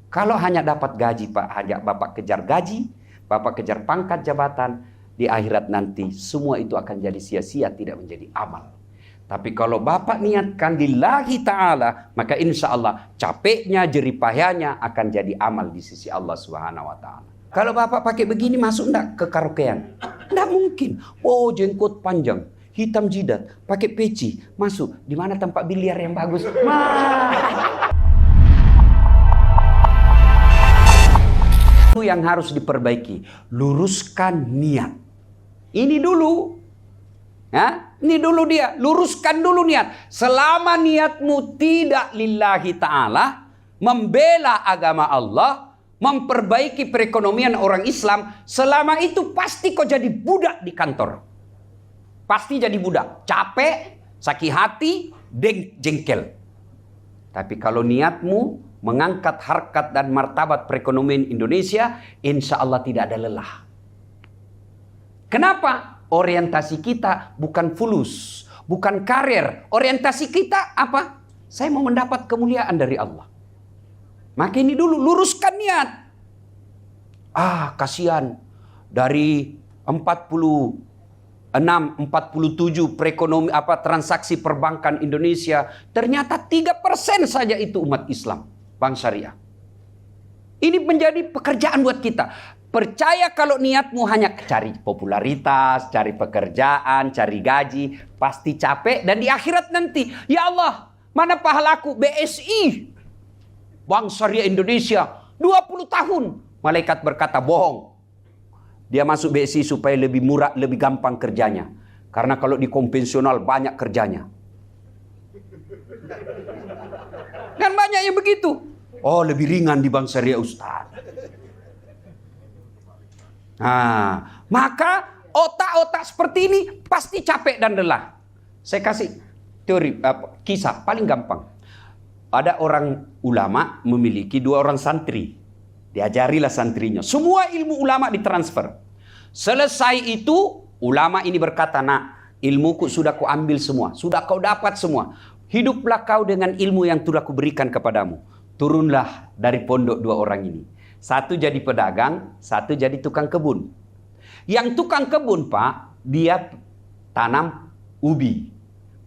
Kalau hanya dapat gaji, Pak, hanya Bapak kejar gaji, Bapak kejar pangkat jabatan, di akhirat nanti semua itu akan jadi sia-sia, tidak menjadi amal. Tapi kalau Bapak niatkan lillahi ta'ala, maka insya Allah capeknya, jeripayanya akan jadi amal di sisi Allah Subhanahu wa ta'ala. Kalau Bapak pakai begini, masuk enggak ke karaokean? Enggak mungkin. Oh, jenggot panjang, hitam jidat, pakai peci, masuk. Di mana tempat biliar yang bagus? Itu yang harus diperbaiki. Luruskan niat. Ini dulu. Ya, ini dulu dia. Luruskan dulu niat. Selama niatmu tidak lillahi ta'ala, membela agama Allah, memperbaiki perekonomian orang Islam, selama itu pasti kau jadi budak di kantor. Pasti jadi budak. Capek, sakit hati, jengkel. Tapi kalau niatmu mengangkat harkat dan martabat perekonomian Indonesia, insya Allah tidak ada lelah. Kenapa? Orientasi kita bukan fulus, bukan karir. Orientasi kita apa? Saya mau mendapat kemuliaan dari Allah. Maka ini dulu, luruskan niat. Kasihan. Dari 46, 47 perekonomi transaksi perbankan Indonesia, ternyata 3% saja itu umat Islam, bank syariah. Ini menjadi pekerjaan buat kita. Percaya kalau niatmu hanya cari popularitas, cari pekerjaan, cari gaji, pasti capek. Dan di akhirat nanti, ya Allah, mana pahalaku? BSI, Bank Syariah Indonesia, 20 tahun. Malaikat berkata, bohong. Dia masuk BSI supaya lebih murah, lebih gampang kerjanya. Karena kalau di konvensional banyak kerjanya. Dan banyak yang begitu. Oh, lebih ringan di Bank Syariah, Ustaz. Maka otak-otak seperti ini pasti capek dan lelah. Saya kasih teori, kisah paling gampang. Ada orang ulama memiliki 2 orang santri. Diajarilah santrinya. Semua ilmu ulama ditransfer. Selesai itu, ulama ini berkata, nak, ilmuku sudah kau ambil semua. Sudah kau dapat semua. Hiduplah kau dengan ilmu yang sudah kuberikan kepadamu. Turunlah dari pondok 2 orang ini. Satu jadi pedagang, satu jadi tukang kebun. Yang tukang kebun, Pak, dia tanam ubi.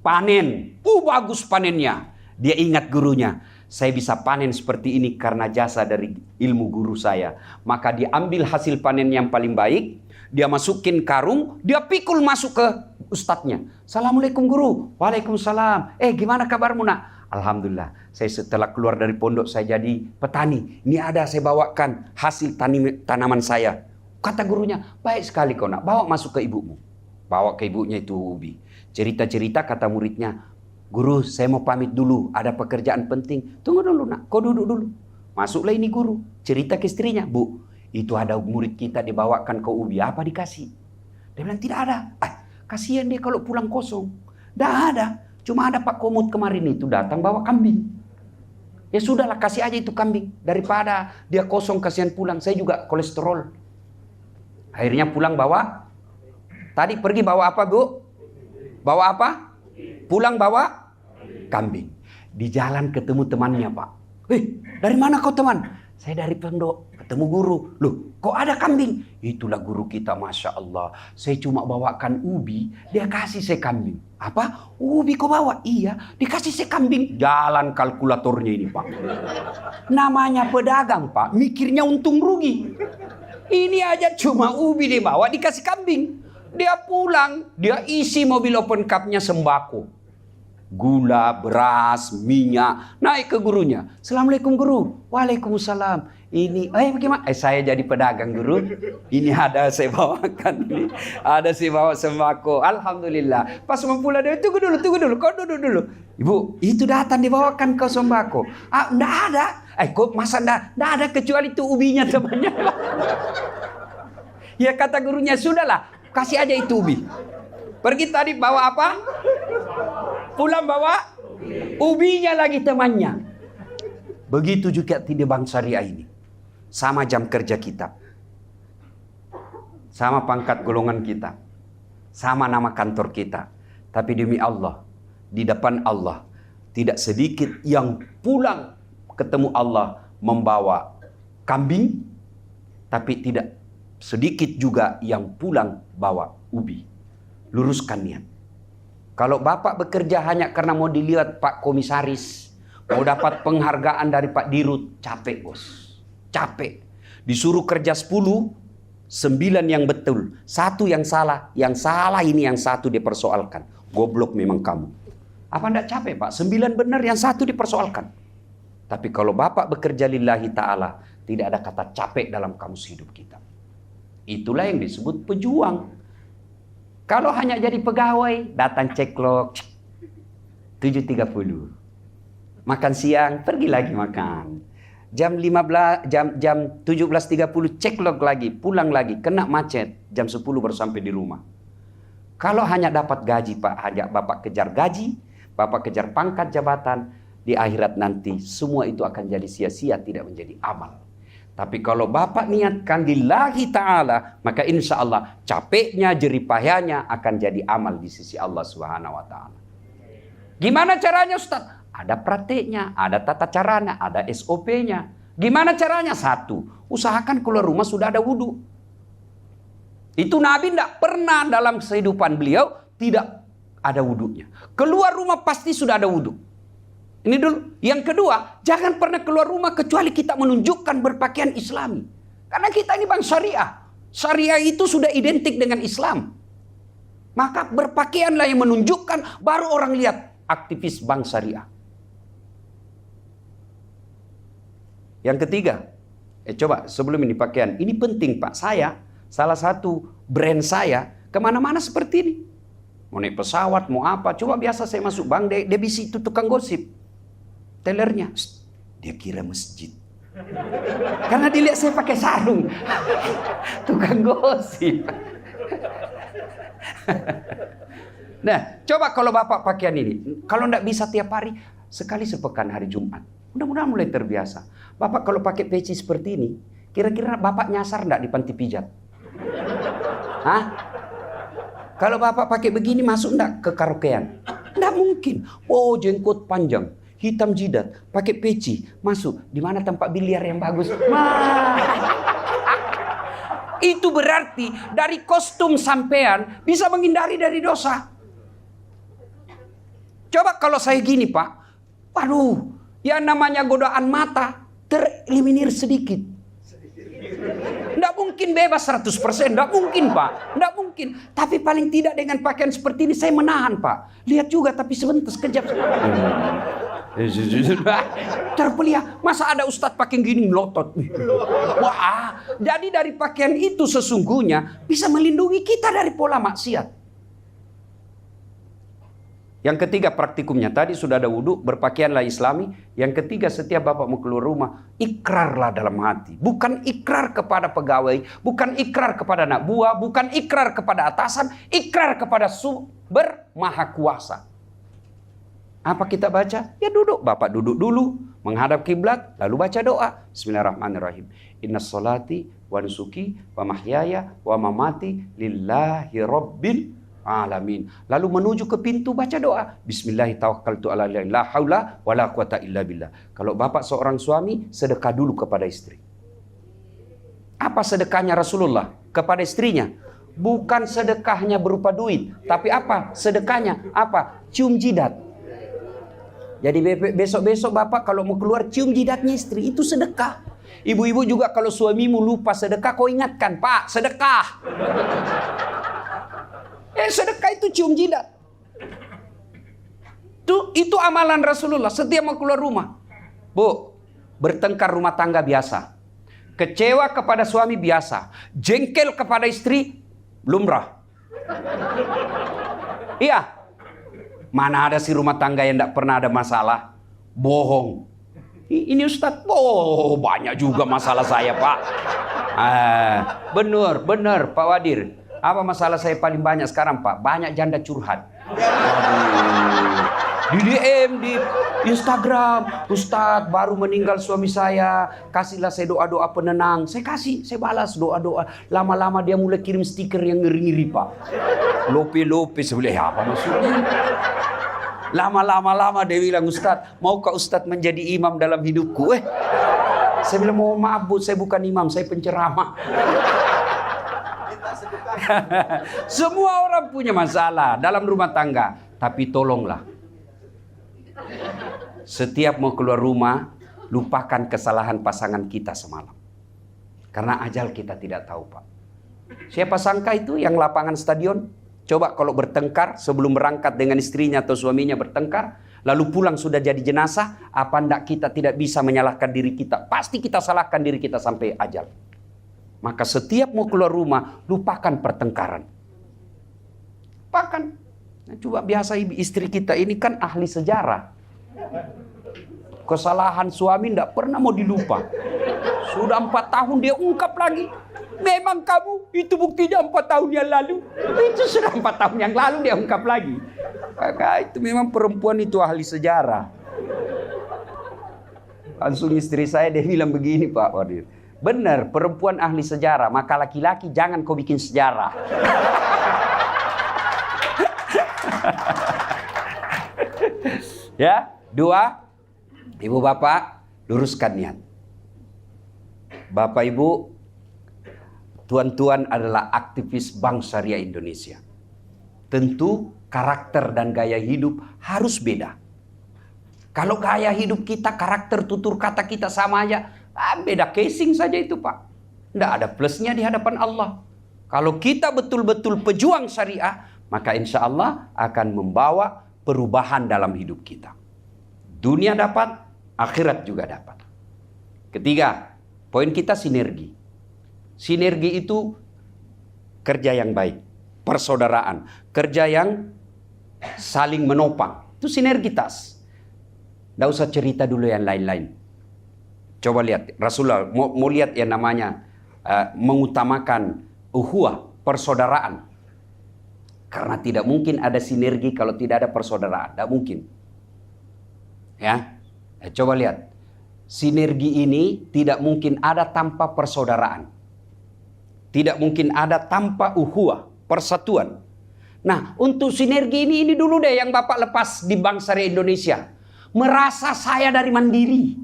Panen. Bagus panennya. Dia ingat gurunya. Saya bisa panen seperti ini karena jasa dari ilmu guru saya. Maka dia ambil hasil panen yang paling baik. Dia masukin karung. Dia pikul masuk ke ustadznya. Assalamualaikum guru. Waalaikumsalam. Gimana kabarmu, nak? Alhamdulillah, saya setelah keluar dari pondok saya jadi petani. Ini ada saya bawakan hasil tanaman saya. Kata gurunya, baik sekali kau nak, bawa masuk ke ibumu. Bawa ke ibunya itu ubi. Cerita-cerita kata muridnya, guru saya mau pamit dulu, ada pekerjaan penting. Tunggu dulu nak, kau duduk dulu. Masuklah ini guru, cerita ke istrinya. Bu, itu ada murid kita dibawakan ke ubi, apa dikasih? Dia bilang tidak ada. Kasihan dia kalau pulang kosong. Tidak ada. Cuma ada Pak Komut kemarin itu datang bawa kambing. Ya sudahlah, kasih aja itu kambing. Daripada dia kosong kasihan pulang. Saya juga kolesterol. Akhirnya pulang bawa. Tadi pergi bawa apa, Bu? Bawa apa? Pulang bawa kambing. Di jalan ketemu temannya, Pak. Dari mana kau teman? Saya dari pondok. Ketemu guru. Loh, kok ada kambing? Itulah guru kita, Masya Allah. Saya cuma bawakan ubi, dia kasih saya kambing. Apa? Ubi kau bawa? Iya, dikasih saya kambing. Jalan kalkulatornya ini, Pak. Namanya pedagang, Pak. Mikirnya untung rugi. Ini aja cuma ubi dia bawa, dikasih kambing. Dia pulang, dia isi mobil open cup-nya sembako. Gula, beras, minyak. Naik ke gurunya. Assalamualaikum guru. Waalaikumsalam. Ini, bagaimana? Saya jadi pedagang guru. Ini ada saya bawakan ini. Ada saya bawa sembako. Alhamdulillah. Pas mau pulang dia, tunggu dulu. Kau duduk dulu. Ibu, itu datang dibawakan kau sembako. Enggak ada. Kok masa enggak ada kecuali itu ubinya temannya. Ya kata gurunya, sudahlah. Kasih aja itu ubi. Pergi tadi bawa apa? Pulang bawa ubinya lagi temannya. Begitu juga di Bank Syariah ini. Sama jam kerja kita. Sama pangkat golongan kita. Sama nama kantor kita. Tapi demi Allah, di depan Allah, tidak sedikit yang pulang ketemu Allah membawa kambing, tapi tidak sedikit juga yang pulang bawa ubi. Luruskan niat. Kalau Bapak bekerja hanya karena mau dilihat Pak Komisaris, mau dapat penghargaan dari Pak Dirut, capek bos. Capek. Disuruh kerja 10, 9 yang betul. 1 yang salah ini yang 1 dipersoalkan. Goblok memang kamu. Apa enggak capek Pak? 9 benar, yang 1 dipersoalkan. Tapi kalau Bapak bekerja lillahi ta'ala, tidak ada kata capek dalam kamus hidup kita. Itulah yang disebut pejuang. Kalau hanya jadi pegawai, datang ceklok 7.30. Makan siang, pergi lagi makan. Jam 17.30 ceklok lagi, pulang lagi, kena macet. Jam 10 baru sampai di rumah. Kalau hanya dapat gaji Pak, hanya Bapak kejar gaji, Bapak kejar pangkat jabatan, di akhirat nanti semua itu akan jadi sia-sia, tidak menjadi amal. Tapi kalau Bapak niatkan lillahi ta'ala, maka insya Allah capeknya, jeripayanya akan jadi amal di sisi Allah Subhanahu wa ta'ala. Gimana caranya Ustaz? Ada prakteknya, ada tata caranya, ada SOP-nya. Gimana caranya? 1, usahakan keluar rumah sudah ada wudhu. Itu Nabi tidak pernah dalam kehidupan beliau tidak ada wudhunya. Keluar rumah pasti sudah ada wudhu. Ini dulu. Yang kedua, jangan pernah keluar rumah kecuali kita menunjukkan berpakaian Islami. Karena kita ini bangsa syariah. Syariah itu sudah identik dengan Islam. Maka berpakaianlah yang menunjukkan, baru orang lihat aktivis bangsa syariah. Yang ketiga, coba sebelum ini pakaian. Ini penting Pak. Saya, salah satu brand saya, kemana-mana seperti ini. Mau naik pesawat, mau apa. Coba biasa saya masuk bank, dia bisi itu tukang gosip. Tellernya, dia kira masjid. Karena dilihat saya pakai sarung. Tukang gosip. Nah, coba kalau Bapak pakaian ini. Kalau tidak bisa tiap hari, sekali sepekan hari Jumat. Mudah-mudahan mulai terbiasa. Bapak kalau pakai peci seperti ini, kira-kira Bapak nyasar tidak di panti pijat? Hah? Kalau Bapak pakai begini, masuk tidak ke karaokean? Tidak mungkin. Oh, jenggot panjang, hitam jidat, pakai peci, masuk. Di mana tempat biliar yang bagus? Itu berarti dari kostum sampean bisa menghindari dari dosa. Coba kalau saya gini Pak, waduh, yang namanya godaan mata tereliminir sedikit. Tidak mungkin bebas 100%, tidak mungkin Pak, tidak mungkin. Tapi paling tidak dengan pakaian seperti ini saya menahan Pak. Lihat juga tapi sebentar, sekejap. Terpelihat, masa ada ustadz pakai gini melotot. Wah, jadi dari pakaian itu sesungguhnya bisa melindungi kita dari pola maksiat. Yang ketiga praktikumnya, tadi sudah ada wudhu, berpakaianlah Islami. Yang ketiga, setiap Bapak mau keluar rumah, ikrarlah dalam hati. Bukan ikrar kepada pegawai, bukan ikrar kepada anak buah, bukan ikrar kepada atasan, ikrar kepada sumber maha kuasa. Apa kita baca? Ya duduk. Bapak duduk dulu, menghadap kiblat, lalu baca doa. Bismillahirrahmanirrahim. Innas salati wa nusuki wa mahyaya wa mamati lillahi rabbil alamin. Lalu menuju ke pintu baca doa. Bismillahi tawakkaltu ala la haula wala quwata illa billah. Kalau Bapak seorang suami, sedekah dulu kepada istri. Apa sedekahnya Rasulullah kepada istrinya? Bukan sedekahnya berupa duit, tapi apa? Sedekahnya apa? Cium jidat. Jadi besok-besok Bapak kalau mau keluar cium jidatnya istri, itu sedekah. Ibu-ibu juga kalau suamimu lupa sedekah, kau ingatkan, Pak, sedekah. Sedekah itu cium jidat. Itu amalan Rasulullah setiap mau keluar rumah. Bu, bertengkar rumah tangga biasa. Kecewa kepada suami biasa. Jengkel kepada istri lumrah. Iya. Mana ada si rumah tangga yang tidak pernah ada masalah? Bohong. Ini Ustadz, oh banyak juga masalah saya Pak. Benar Pak Wadir. Apa masalah saya paling banyak sekarang Pak? Banyak janda curhat. Di DM, di Instagram, Ustadz baru meninggal suami saya, kasihlah saya doa-doa penenang. Saya kasih, saya balas doa-doa. Lama-lama dia mulai kirim stiker yang ngeri-ngeri Pak. Lope-lope sebelah apa maksudnya? Lama-lama dia bilang, Ustadz, maukah Ustadz menjadi imam dalam hidupku? Saya bilang, mohon maaf Bu, saya bukan imam, saya penceramah. Semua orang punya masalah dalam rumah tangga. Tapi tolonglah, setiap mau keluar rumah, lupakan kesalahan pasangan kita semalam. Karena ajal kita tidak tahu, Pak. Siapa sangka itu yang lapangan stadion? Coba kalau bertengkar sebelum berangkat dengan istrinya atau suaminya bertengkar, lalu pulang sudah jadi jenazah, apa enggak kita tidak bisa menyalahkan diri kita? Pasti kita salahkan diri kita sampai ajal. Maka setiap mau keluar rumah, lupakan pertengkaran. Lupakan. Nah, coba biasa istri kita ini kan ahli sejarah. Kesalahan suami tidak pernah mau dilupa. Sudah 4 tahun dia ungkap lagi. Memang kamu, itu buktinya 4 tahun yang lalu. Itu sudah 4 tahun yang lalu dia ungkap lagi. Maka itu memang perempuan itu ahli sejarah. Langsung istri saya dia bilang begini, Pak Wadir. Benar, perempuan ahli sejarah. Maka laki-laki jangan kau bikin sejarah. Ya, 2, Ibu Bapak luruskan niat. Bapak Ibu, tuan-tuan adalah aktivis Bank Syariah Indonesia. Tentu karakter dan gaya hidup harus beda. Kalau gaya hidup kita, karakter, tutur kata kita sama aja, beda casing saja itu, Pak. Tidak ada plusnya di hadapan Allah. Kalau kita betul-betul pejuang syariah, maka insya Allah akan membawa perubahan dalam hidup kita. Dunia dapat, akhirat juga dapat. Ketiga, poin kita sinergi. Sinergi itu kerja yang baik, persaudaraan, kerja yang saling menopang. Itu sinergitas. Tidak usah cerita dulu yang lain-lain. Coba lihat, Rasulullah mau lihat yang namanya mengutamakan ukhuwah, persaudaraan. Karena tidak mungkin ada sinergi kalau tidak ada persaudaraan. Tidak mungkin. Ya, coba lihat. Sinergi ini tidak mungkin ada tanpa persaudaraan. Tidak mungkin ada tanpa ukhuwah, persatuan. Nah, untuk sinergi ini dulu deh yang Bapak lepas di Bank Syariah Indonesia. Merasa saya dari Mandiri.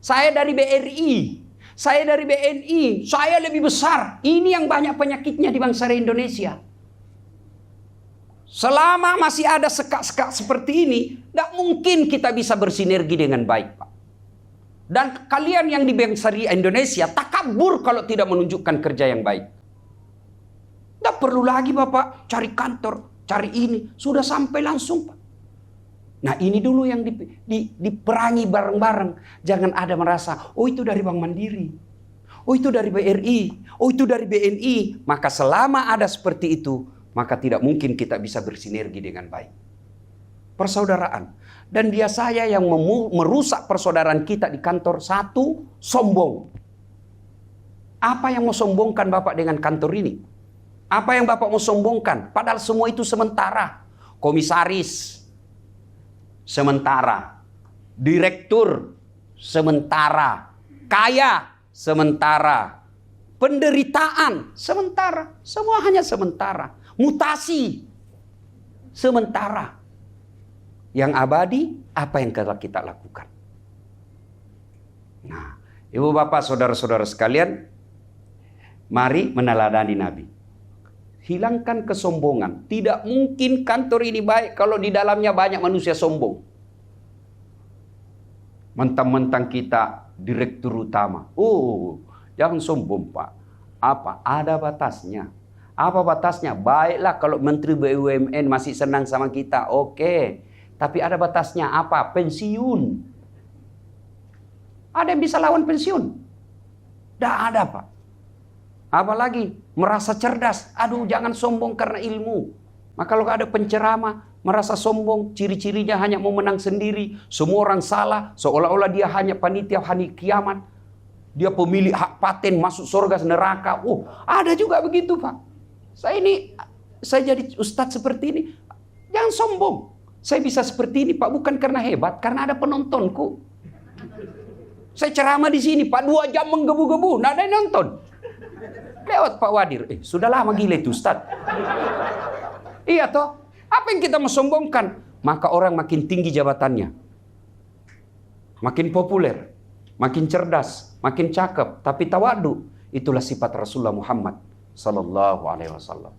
Saya dari BRI. Saya dari BNI. Saya lebih besar. Ini yang banyak penyakitnya di Bank Syariah Indonesia. Selama masih ada sekak-sekak seperti ini, tidak mungkin kita bisa bersinergi dengan baik, Pak. Dan kalian yang di Bank Syariah Indonesia takabur kalau tidak menunjukkan kerja yang baik. Tidak perlu lagi Bapak cari kantor, cari ini. Sudah sampai langsung, Pak. Nah ini dulu yang diperangi bareng-bareng. Jangan ada merasa, oh itu dari Bank Mandiri. Oh itu dari BRI. Oh itu dari BNI. Maka selama ada seperti itu, maka tidak mungkin kita bisa bersinergi dengan baik. Persaudaraan. Dan biasanya yang merusak persaudaraan kita di kantor, satu, sombong. Apa yang mau sombongkan Bapak dengan kantor ini? Apa yang Bapak mau sombongkan? Padahal semua itu sementara. Komisaris, sementara. Direktur, sementara. Kaya, sementara. Penderitaan, sementara. Semua hanya sementara. Mutasi, sementara. Yang abadi, apa yang kita lakukan? Nah, Ibu Bapak, saudara-saudara sekalian, mari meneladani Nabi. Hilangkan kesombongan. Tidak mungkin kantor ini baik kalau di dalamnya banyak manusia sombong. Mentang-mentang kita direktur utama. Oh, jangan sombong, Pak. Apa? Ada batasnya. Apa batasnya? Baiklah kalau Menteri BUMN masih senang sama kita. Oke. Tapi ada batasnya apa? Pensiun. Ada yang bisa lawan pensiun? Tidak ada, Pak. Apalagi merasa cerdas. Aduh, jangan sombong karena ilmu. Maka kalau ada penceramah merasa sombong, ciri-cirinya hanya mau menang sendiri. Semua orang salah, seolah-olah dia hanya panitia hari kiamat. Dia pemilik hak paten masuk surga neraka. Oh, ada juga begitu, Pak. Saya jadi ustadz seperti ini. Jangan sombong. Saya bisa seperti ini, Pak, bukan karena hebat, karena ada penontonku. Saya ceramah di sini, Pak, 2 jam menggebu-gebu, nggak ada yang nonton. Lewat Pak Wadir, sudah lama gila itu Ustaz. Iya toh, apa yang kita mau sombongkan? Maka orang makin tinggi jabatannya, makin populer, makin cerdas, makin cakep, tapi tawadu. Itulah sifat Rasulullah Muhammad sallallahu alaihi wasallam.